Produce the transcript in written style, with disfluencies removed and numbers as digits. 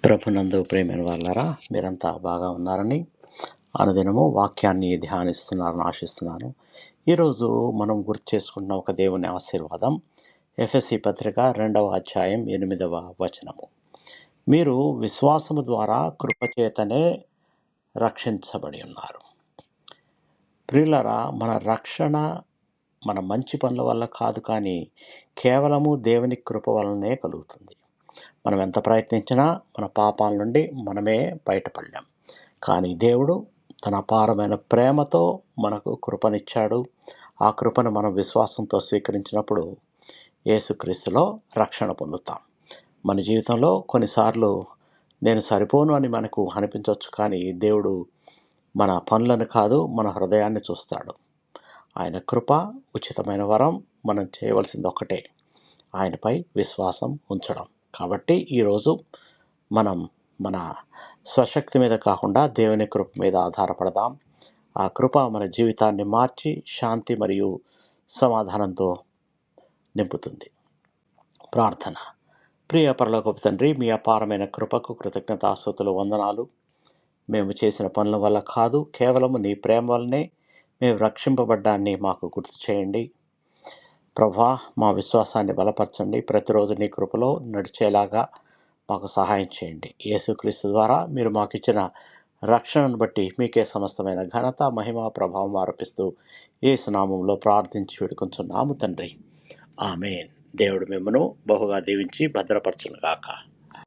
ప్రభునందు ప్రేమైన వాళ్ళారా, మీరంతా బాగా ఉన్నారని అనుదినము వాక్యాన్ని ధ్యానిస్తున్నారని ఆశిస్తున్నాను. ఈరోజు మనం గుర్తు చేసుకున్న ఒక దేవుని ఆశీర్వాదం ఎఫెసీ పత్రిక 2వ అధ్యాయం 8వ వచనము. మీరు విశ్వాసము ద్వారా కృపచేతనే రక్షించబడి ఉన్నారు. ప్రియులారా, మన రక్షణ మన మంచి పనుల వల్ల కాదు, కానీ కేవలము దేవుని కృప వలనే కలుగుతుంది. మనం ఎంత ప్రయత్నించినా మన పాపాల నుండి మనమే బయటపడలేం. కానీ దేవుడు తన అపారమైన ప్రేమతో మనకు కృపనిచ్చాడు. ఆ కృపను మనం విశ్వాసంతో స్వీకరించినప్పుడు యేసుక్రీస్తులో రక్షణ పొందుతాం. మన జీవితంలో కొన్నిసార్లు నేను సరిపోను అని మనకు అనిపించవచ్చు, కానీ దేవుడు మన పనులను కాదు, మన హృదయాన్ని చూస్తాడు. ఆయన కృప ఉచితమైన వరం. మనం చేయవలసింది ఒక్కటే, ఆయనపై విశ్వాసం ఉంచడం. కాబట్టి ఈరోజు మనం మన స్వశక్తి మీద కాకుండా దేవుని కృప మీద ఆధారపడదాం. ఆ కృప మన జీవితాన్ని మార్చి శాంతి మరియు సమాధానంతో నింపుతుంది. ప్రార్థన. ప్రియ పరలోకపు తండ్రి, మీ అపారమైన కృపకు కృతజ్ఞతాస్తుతులు, వందనాలు. మేము చేసిన పనుల వల్ల కాదు, కేవలం నీ ప్రేమ వల్లనే మేము రక్షింపబడ్డాన్ని మాకు గుర్తు చేయండి. ప్రభా, మా విశ్వాసాన్ని బలపరచండి. ప్రతిరోజు నీ కృపలో నడిచేలాగా మాకు సహాయం చేయండి. యేసుక్రీస్తు ద్వారా మీరు మాకు ఇచ్చిన రక్షణను బట్టి మీకే సమస్తమైన ఘనత, మహిమ, ప్రభావం ఆరోపిస్తూ యేసు నామములో ప్రార్థించి వేడుకొంచున్నాము తండ్రి. ఆమేన్. దేవుడు మిమ్మను బహుగా దీవించి భద్రపరచును గాక.